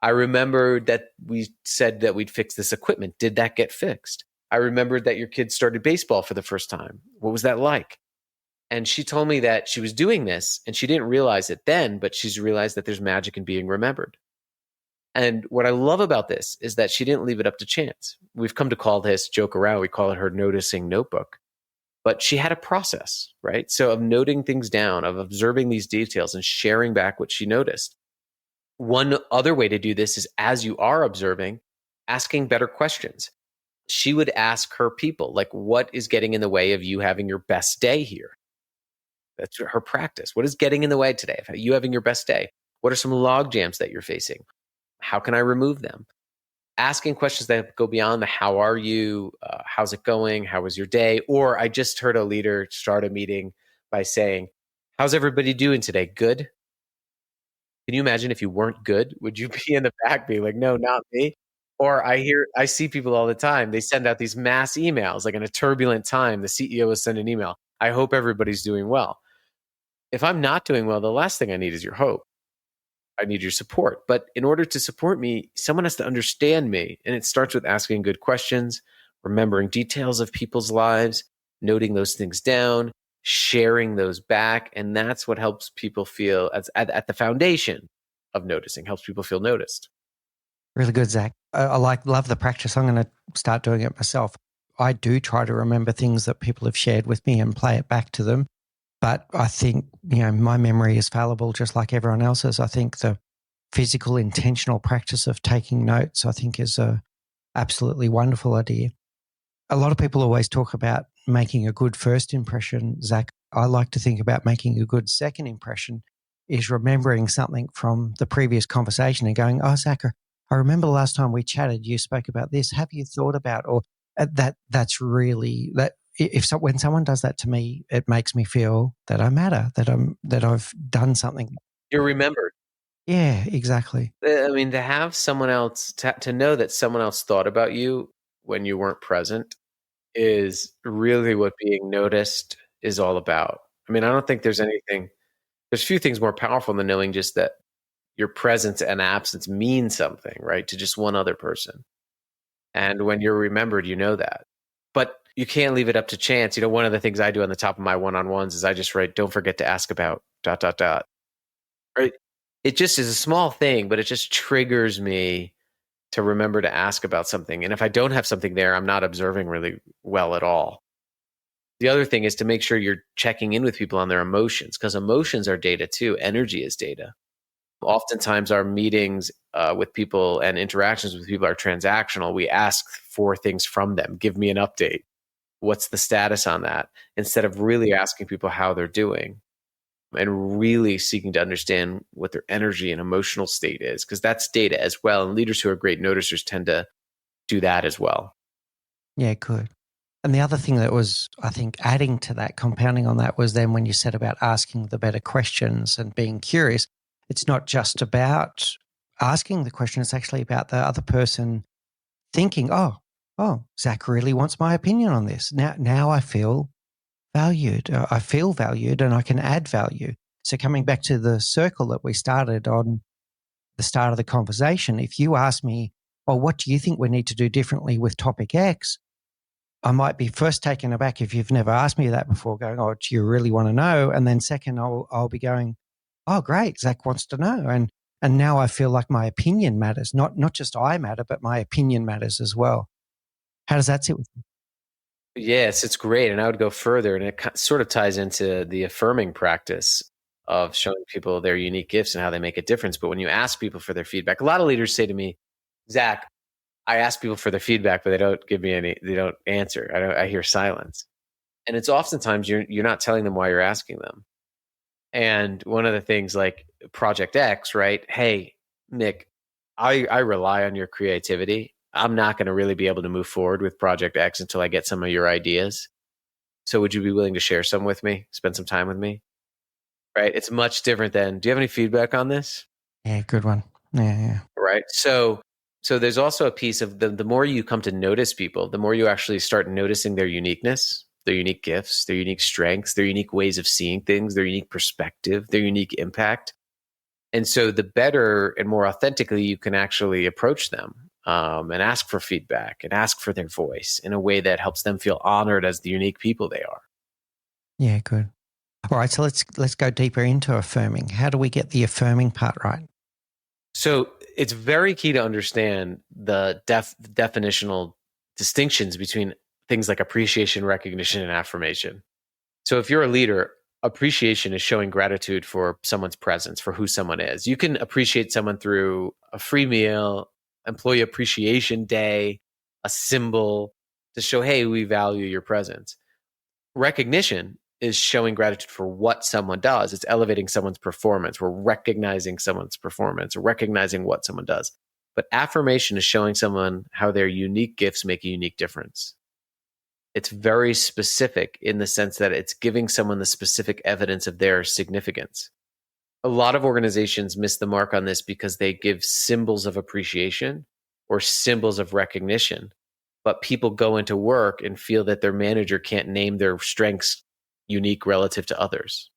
Speaker 2: I remembered that we said that we'd fix this equipment. Did that get fixed? I remembered that your kid started baseball for the first time. What was that like? And she told me that she was doing this and she didn't realize it then, but she's realized that there's magic in being remembered. And what I love about this is that she didn't leave it up to chance. We've come to call this, joke around, we call it her noticing notebook. But she had a process, right? So of noting things down, of observing these details and sharing back what she noticed. One other way to do this is, as you are observing, asking better questions. She would ask her people, like, what is getting in the way of you having your best day here? That's her practice. What is getting in the way today of you having your best day? What are some log jams that you're facing? How can I remove them? Asking questions that go beyond the how are you, how's it going, how was your day? Or I just heard a leader start a meeting by saying, how's everybody doing today? Good? Can you imagine if you weren't good? Would you be in the back being like, no, not me? Or I see people all the time. They send out these mass emails, like in a turbulent time, the CEO will send an email. I hope everybody's doing well. If I'm not doing well, the last thing I need is your hope. I need your support. But in order to support me, someone has to understand me. And it starts with asking good questions, remembering details of people's lives, noting those things down, sharing those back. And that's what helps people feel at the foundation of noticing, helps people feel noticed.
Speaker 1: Really good, Zach. I love the practice. I'm going to start doing it myself. I do try to remember things that people have shared with me and play it back to them. But I think, my memory is fallible just like everyone else's. I think the physical, intentional practice of taking notes, I think, is a absolutely wonderful idea. A lot of people always talk about making a good first impression, Zach. I like to think about making a good second impression is remembering something from the previous conversation and going, oh, Zach, I remember last time we chatted, you spoke about this. Have you thought about, or that's really that when someone does that to me, it makes me feel that I matter, that I've done something.
Speaker 2: You're remembered.
Speaker 1: Yeah, exactly.
Speaker 2: I mean, to have someone else, to know that someone else thought about you when you weren't present is really what being noticed is all about. I mean, I don't think there's few things more powerful than knowing just that your presence and absence mean something, right? To just one other person. And when you're remembered, you know that. But you can't leave it up to chance. You know, one of the things I do on the top of my one-on-ones is I just write, don't forget to ask about ... Right? It just is a small thing, but it just triggers me to remember to ask about something. And if I don't have something there, I'm not observing really well at all. The other thing is to make sure you're checking in with people on their emotions, because emotions are data too. Energy is data. Oftentimes, our meetings with people and interactions with people are transactional. We ask for things from them. Give me an update. What's the status on that? Instead of really asking people how they're doing and really seeking to understand what their energy and emotional state is, because that's data as well. And leaders who are great noticers tend to do that as well.
Speaker 1: Yeah, good. And the other thing that was, I think, adding to that, compounding on that, was then when you said about asking the better questions and being curious, it's not just about asking the question, it's actually about the other person thinking, oh, Zach really wants my opinion on this. Now I feel valued. I feel valued and I can add value. So coming back to the circle that we started on the start of the conversation, if you ask me, well, what do you think we need to do differently with topic X? I might be first taken aback if you've never asked me that before, going, oh, do you really want to know? And then second, I'll be going, oh, great, Zach wants to know. And now I feel like my opinion matters, not just I matter, but my opinion matters as well. How does that sit with you?
Speaker 2: Yes, it's great. And I would go further, and it sort of ties into the affirming practice of showing people their unique gifts and how they make a difference. But when you ask people for their feedback, a lot of leaders say to me, Zach, I ask people for their feedback, but they don't give me they don't answer. I hear silence. And it's oftentimes you're not telling them why you're asking them. And one of the things like Project X, right? Hey, Nick, I rely on your creativity. I'm not going to really be able to move forward with Project X until I get some of your ideas. So would you be willing to share some with me? Spend some time with me? Right? It's much different than, do you have any feedback on this?
Speaker 1: Yeah, good one. Yeah.
Speaker 2: Right? So there's also a piece of the more you come to notice people, the more you actually start noticing their uniqueness, their unique gifts, their unique strengths, their unique ways of seeing things, their unique perspective, their unique impact. And so the better and more authentically you can actually approach them, and ask for feedback and ask for their voice in a way that helps them feel honored as the unique people they are.
Speaker 1: Yeah, good. All right, so let's go deeper into affirming. How do we get the affirming part right?
Speaker 2: So it's very key to understand the definitional distinctions between things like appreciation, recognition, and affirmation. So if you're a leader, appreciation is showing gratitude for someone's presence, for who someone is. You can appreciate someone through a free meal, employee appreciation day, a symbol to show, hey, we value your presence. Recognition is showing gratitude for what someone does. It's elevating someone's performance. We're recognizing someone's performance, or recognizing what someone does. But affirmation is showing someone how their unique gifts make a unique difference. It's very specific in the sense that it's giving someone the specific evidence of their significance. A lot of organizations miss the mark on this because they give symbols of appreciation or symbols of recognition, but people go into work and feel that their manager can't name their strengths unique relative to others.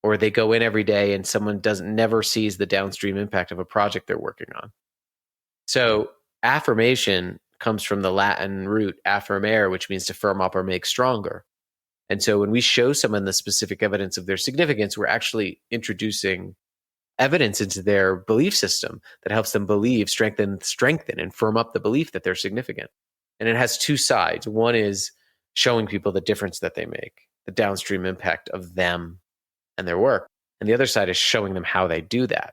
Speaker 2: Or they go in every day and someone doesn't never sees the downstream impact of a project they're working on. So affirmation comes from the Latin root affirmare, which means to firm up or make stronger. And so when we show someone the specific evidence of their significance, we're actually introducing evidence into their belief system that helps them believe, strengthen, and firm up the belief that they're significant. And it has two sides. One is showing people the difference that they make, the downstream impact of them and their work. And the other side is showing them how they do that,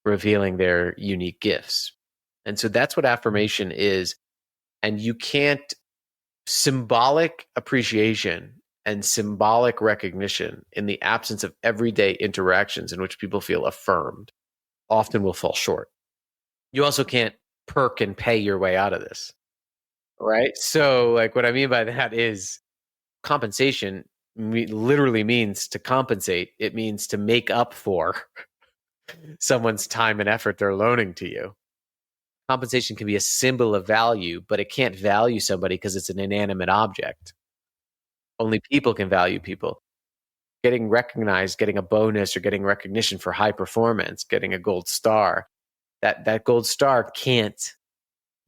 Speaker 2: revealing their unique gifts. And so that's what affirmation is. And you can't, symbolic appreciation and symbolic recognition in the absence of everyday interactions in which people feel affirmed often will fall short. You also can't perk and pay your way out of this, right? So, like, what I mean by that is compensation literally means to compensate. It means to make up for someone's time and effort they're loaning to you. Compensation can be a symbol of value, but it can't value somebody because it's an inanimate object. Only people can value people. Getting recognized, getting a bonus, or getting recognition for high performance, getting a gold star, that gold star can't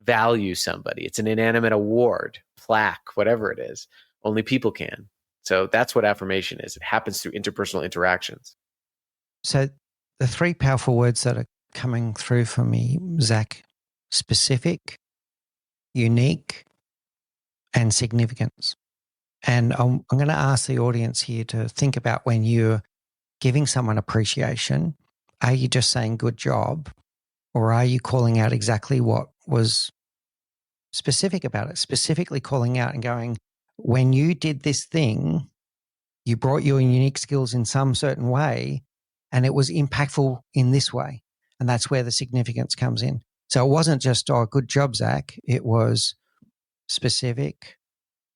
Speaker 2: value somebody. It's an inanimate award, plaque, whatever it is. Only people can. So that's what affirmation is. It happens through interpersonal interactions.
Speaker 1: So the three powerful words that are coming through for me, Zach: specific, unique, and significance. And I'm going to ask the audience here to think about when you're giving someone appreciation, are you just saying good job, or are you calling out exactly what was specific about it, specifically calling out and going, when you did this thing, you brought your unique skills in some certain way and it was impactful in this way. And that's where the significance comes in. So it wasn't just, oh, good job, Zach. It was specific,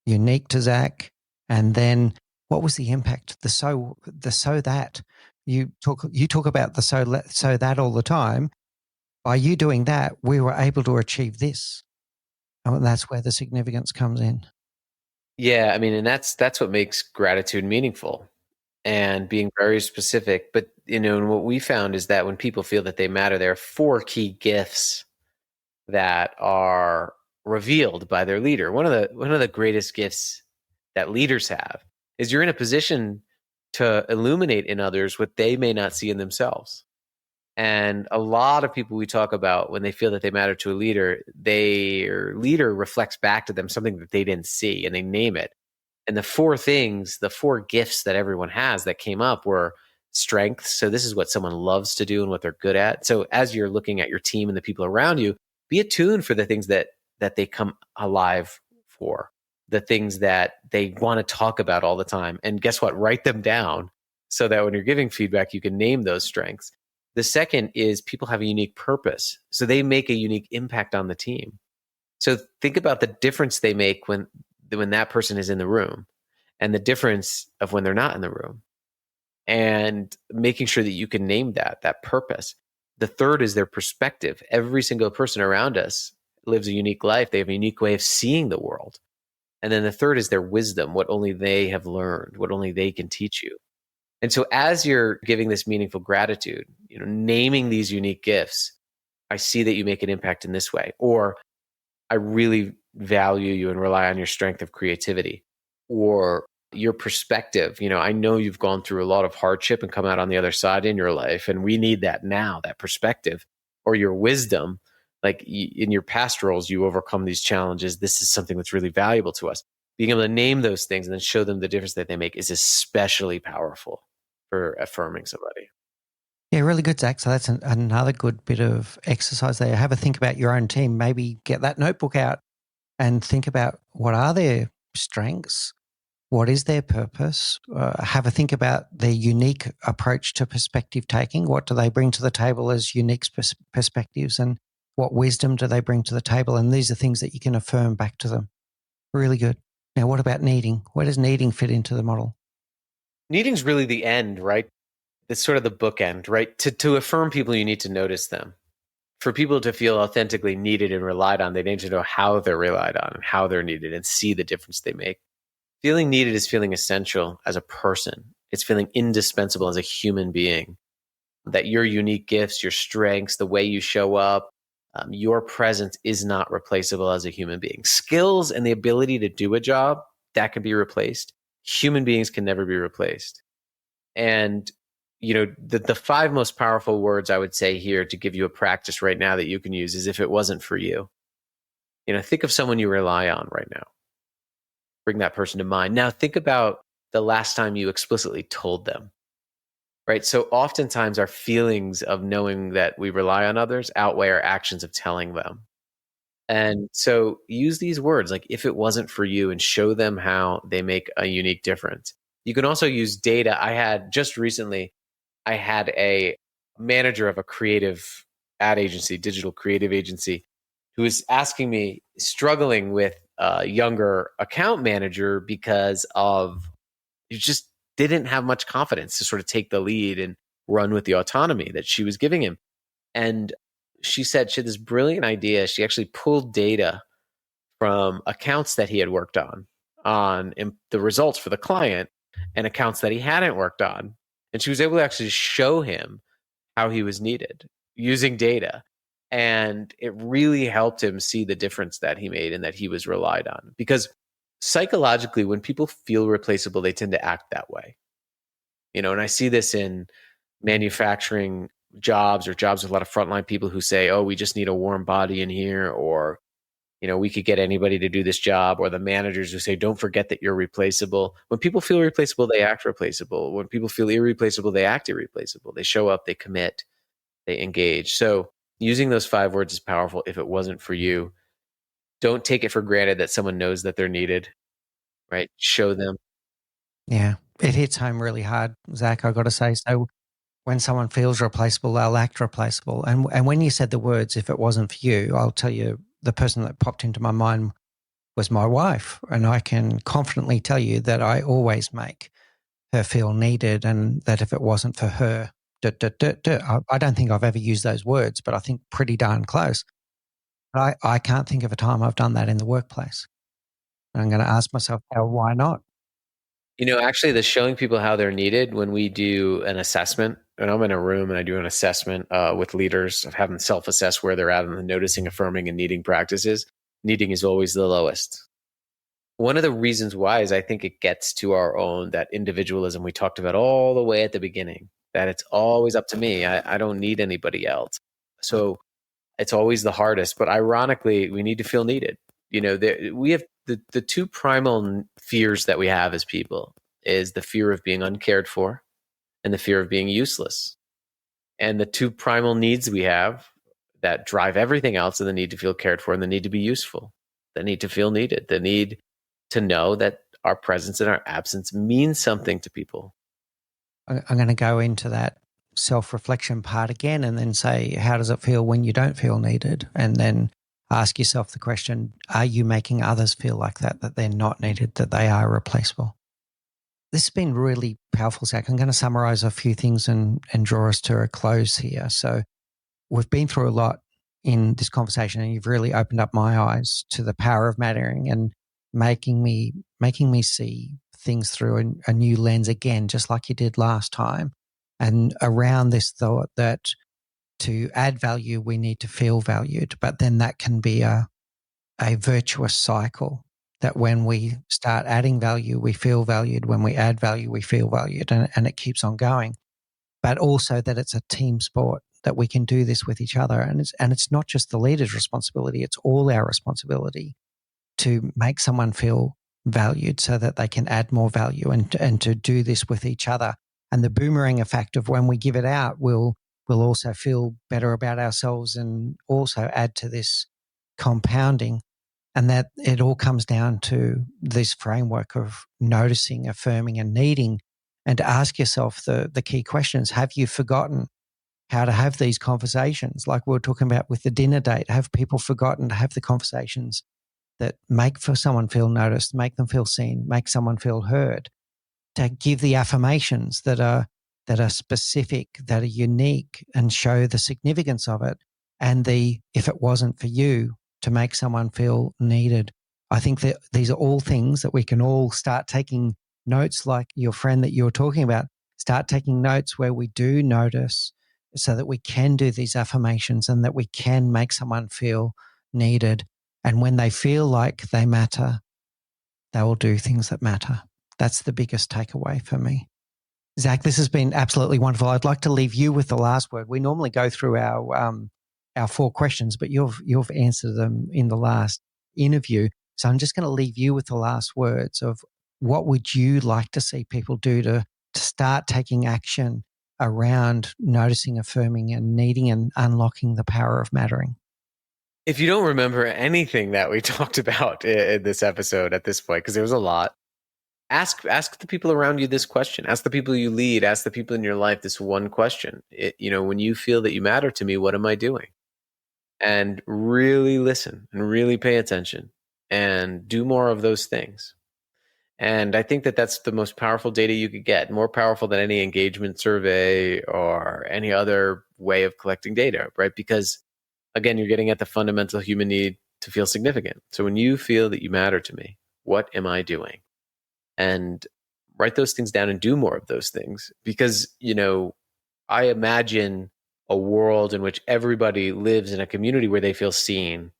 Speaker 1: unique to Zach. And then what was the impact? The so that you talk about the so that all the time. By you doing that, we were able to achieve this. And that's where the significance comes in.
Speaker 2: Yeah, I mean, and that's what makes gratitude meaningful, and being very specific. But and what we found is that when people feel that they matter, there are four key gifts that are revealed by their leader. One of the greatest gifts that leaders have is you're in a position to illuminate in others what they may not see in themselves. And a lot of people we talk about, when they feel that they matter to a leader, their leader reflects back to them something that they didn't see, and they name it. And the four gifts that everyone has that came up were strengths. So this is what someone loves to do and what they're good at. So as you're looking at your team and the people around you, be attuned for the things that they come alive for, the things that they want to talk about all the time. And guess what? Write them down so that when you're giving feedback, you can name those strengths. The second is people have a unique purpose. So they make a unique impact on the team. So think about the difference they make when that person is in the room, and the difference of when they're not in the room, and making sure that you can name that purpose. The third is their perspective. Every single person around us lives a unique life. They have a unique way of seeing the world. And then the third is their wisdom, what only they have learned, what only they can teach you. And so as you're giving this meaningful gratitude, naming these unique gifts, I see that you make an impact in this way, or I really value you and rely on your strength of creativity, or your perspective. I know you've gone through a lot of hardship and come out on the other side in your life, and we need that now, that perspective. Or your wisdom, like in your past roles, you overcome these challenges. This is something that's really valuable to us. Being able to name those things and then show them the difference that they make is especially powerful for affirming somebody.
Speaker 1: Yeah, really good, Zach. So that's another good bit of exercise there. Have a think about your own team. Maybe get that notebook out and think about what are their strengths, what is their purpose. Have a think about their unique approach to perspective taking. What do they bring to the table as unique perspectives, and what wisdom do they bring to the table? And these are things that you can affirm back to them. Really good. Now, what about needing? Where does needing fit into the model?
Speaker 2: Needing's really the end, right? It's sort of the bookend, right? To affirm people, you need to notice them. For people to feel authentically needed and relied on, they need to know how they're relied on and how they're needed and see the difference they make. Feeling needed is feeling essential as a person. It's feeling indispensable as a human being. That your unique gifts, your strengths, the way you show up, your presence is not replaceable as a human being. Skills and the ability to do a job, that can be replaced. Human beings can never be replaced. And the five most powerful words I would say here to give you a practice right now that you can use is, if it wasn't for you. Think of someone you rely on right now. Bring that person to mind. Now think about the last time you explicitly told them, right? So oftentimes our feelings of knowing that we rely on others outweigh our actions of telling them. And so use these words like, if it wasn't for you, and show them how they make a unique difference. You can also use data. I had a manager of a creative ad agency, digital creative agency, who was asking me, struggling with a younger account manager because of he just didn't have much confidence to sort of take the lead and run with the autonomy that she was giving him. And she said she had this brilliant idea. She actually pulled data from accounts that he had worked on the results for the client and accounts that he hadn't worked on. And she was able to actually show him how he was needed using data. And it really helped him see the difference that he made and that he was relied on. Because psychologically, when people feel replaceable, they tend to act that way. And I see this in manufacturing jobs or jobs with a lot of frontline people who say, oh, we just need a warm body in here, or we could get anybody to do this job, or the managers who say, don't forget that you're replaceable. When people feel replaceable, they act replaceable. When people feel irreplaceable, they act irreplaceable. They show up, they commit, they engage. So using those 5 words is powerful. If it wasn't for you, don't take it for granted that someone knows that they're needed, right? Show them.
Speaker 1: Yeah, it hits home really hard, Zach, I've got to say. So when someone feels replaceable, they'll act replaceable. And when you said the words, if it wasn't for you, I'll tell you, the person that popped into my mind was my wife. And I can confidently tell you that I always make her feel needed, and that if it wasn't for her, I don't think I've ever used those words, but I think pretty darn close. But I can't think of a time I've done that in the workplace. And I'm going to ask myself, why not?
Speaker 2: Actually, the showing people how they're needed, when we do an assessment, and I'm in a room and I do an assessment with leaders of having self-assess where they're at and the noticing, affirming, and needing practices. Needing is always the lowest. One of the reasons why is I think it gets to our own, that individualism we talked about all the way at the beginning, that it's always up to me. I don't need anybody else. So it's always the hardest. But ironically, we need to feel needed. We have the two primal fears that we have as people is the fear of being uncared for and the fear of being useless. And the two primal needs we have that drive everything else are the need to feel cared for and the need to be useful, the need to feel needed, the need to know that our presence and our absence means something to people.
Speaker 1: I'm going to go into that self-reflection part again and then say, how does it feel when you don't feel needed? And then ask yourself the question, are you making others feel like that they're not needed, that they are replaceable? This has been really powerful, Zach. I'm going to summarize a few things and draw us to a close here. So we've been through a lot in this conversation, and you've really opened up my eyes to the power of mattering and making me see things through a new lens again, just like you did last time. And around this thought that to add value, we need to feel valued, but then that can be a virtuous cycle, that when we start adding value, we feel valued. When we add value, we feel valued, and it keeps on going. But also that it's a team sport, that we can do this with each other. And it's not just the leader's responsibility, it's all our responsibility to make someone feel valued so that they can add more value, and to do this with each other. And the boomerang effect of when we give it out, we'll also feel better about ourselves and also add to this compounding. And that it all comes down to this framework of noticing, affirming, and needing, and to ask yourself the key questions. Have you forgotten how to have these conversations? Like we were talking about with the dinner date, have people forgotten to have the conversations that make for someone feel noticed, make them feel seen, make someone feel heard, to give the affirmations that are specific, that are unique, and show the significance of it. And if it wasn't for you, to make someone feel needed. I think that these are all things that we can all start taking notes, like your friend that you're talking about. Start taking notes where we do notice, so that we can do these affirmations and that we can make someone feel needed. And when they feel like they matter, they will do things that matter. That's the biggest takeaway for me. Zach, this has been absolutely wonderful. I'd like to leave you with the last word. We normally go through our 4 questions, but you've answered them in the last interview. So I'm just going to leave you with the last words of what would you like to see people do to start taking action around noticing, affirming, and needing and unlocking the power of mattering.
Speaker 2: If you don't remember anything that we talked about in this episode at this point, because there was a lot, Ask the people around you this question. Ask the people you lead. Ask the people in your life this one question. When you feel that you matter to me, what am I doing? And really listen and really pay attention and do more of those things. And I think that that's the most powerful data you could get, more powerful than any engagement survey or any other way of collecting data, right? Because again, you're getting at the fundamental human need to feel significant. So when you feel that you matter to me, what am I doing? And write those things down and do more of those things. Because, I imagine a world in which everybody lives in a community where they feel seen,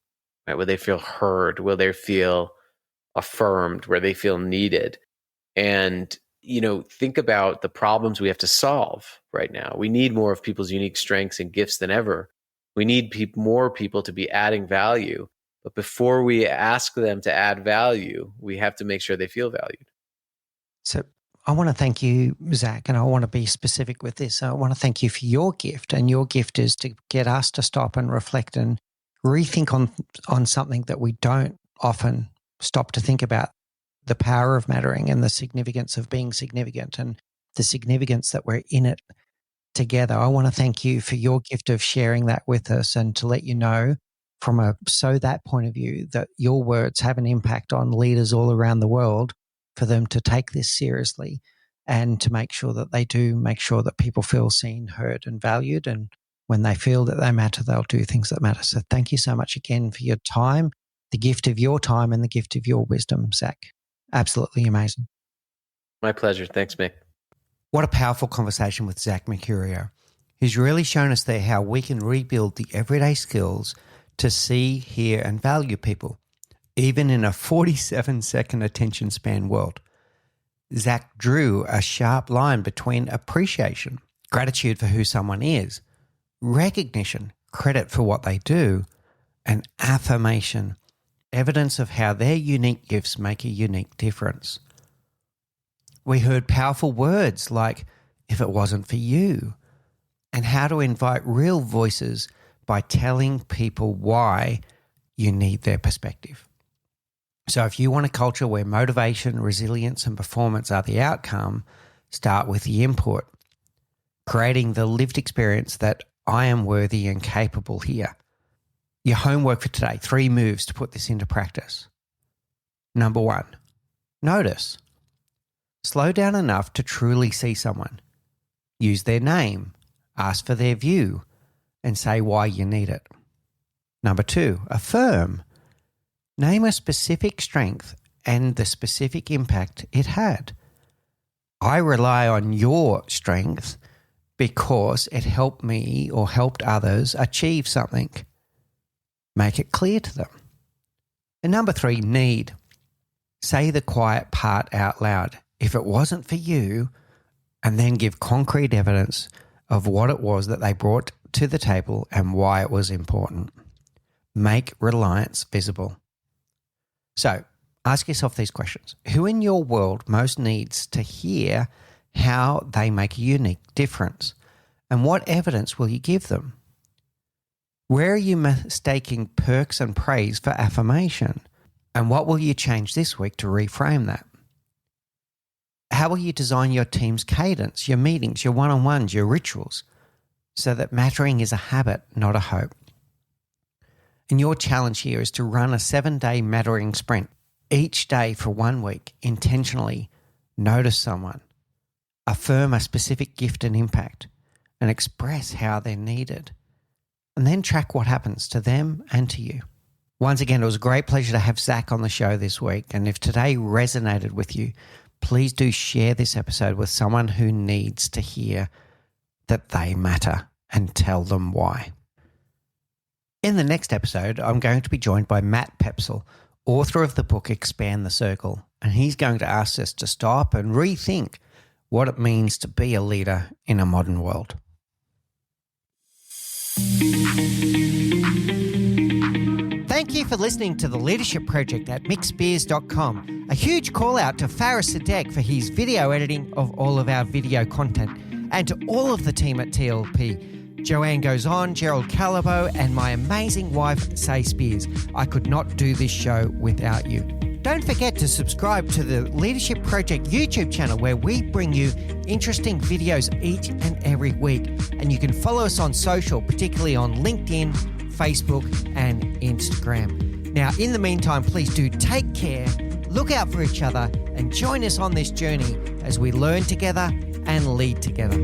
Speaker 2: right? Where they feel heard, where they feel affirmed, where they feel needed. And, think about the problems we have to solve right now. We need more of people's unique strengths and gifts than ever. We need more people to be adding value. But before we ask them to add value, we have to make sure they feel valued.
Speaker 1: So I want to thank you, Zach, and I want to be specific with this. I want to thank you for your gift, and your gift is to get us to stop and reflect and rethink on something that we don't often stop to think about, the power of mattering and the significance of being significant and the significance that we're in it together. I want to thank you for your gift of sharing that with us, and to let you know from that point of view that your words have an impact on leaders all around the world, for them to take this seriously and to make sure that they do make sure that people feel seen, heard, and valued. And when they feel that they matter, they'll do things that matter. So thank you so much again for your time, the gift of your time and the gift of your wisdom, Zach. Absolutely amazing.
Speaker 2: My pleasure. Thanks, Mick.
Speaker 1: What a powerful conversation with Zach Mercurio. He's really shown us there how we can rebuild the everyday skills to see, hear, and value people, even in a 47-second attention span world. Zach drew a sharp line between appreciation, gratitude for who someone is, recognition, credit for what they do, and affirmation, evidence of how their unique gifts make a unique difference. We heard powerful words like, if it wasn't for you, and how to invite real voices by telling people why you need their perspective. So if you want a culture where motivation, resilience, and performance are the outcome, start with the input, creating the lived experience that I am worthy and capable here. Your homework for today, 3 moves to put this into practice. Number 1, notice. Slow down enough to truly see someone. Use their name, ask for their view, and say why you need it. Number 2, affirm. Name a specific strength and the specific impact it had. I rely on your strength because it helped me or helped others achieve something. Make it clear to them. And number 3, need. Say the quiet part out loud. If it wasn't for you, and then give concrete evidence of what it was that they brought to the table and why it was important. Make reliance visible. So ask yourself these questions. Who in your world most needs to hear how they make a unique difference? And what evidence will you give them? Where are you mistaking perks and praise for affirmation? And what will you change this week to reframe that? How will you design your team's cadence, your meetings, your one-on-ones, your rituals, so that mattering is a habit, not a hope? And your challenge here is to run a 7-day mattering sprint. Each day for 1 week, intentionally notice someone, affirm a specific gift and impact, and express how they're needed. And then track what happens to them and to you. Once again, it was a great pleasure to have Zach on the show this week. And if today resonated with you, please do share this episode with someone who needs to hear that they matter, and tell them why. In the next episode, I'm going to be joined by Matt Pepsel, author of the book Expand the Circle, and he's going to ask us to stop and rethink what it means to be a leader in a modern world. Thank you for listening to The Leadership Project at mickspears.com. A huge call out to Faris Sadek for his video editing of all of our video content, and to all of the team at TLP. Joanne Goes On, Gerald Calabo, and my amazing wife, Say Spears. I could not do this show without you. Don't forget to subscribe to the Leadership Project YouTube channel where we bring you interesting videos each and every week. And you can follow us on social, particularly on LinkedIn, Facebook, and Instagram. Now, in the meantime, please do take care, look out for each other, and join us on this journey as we learn together and lead together.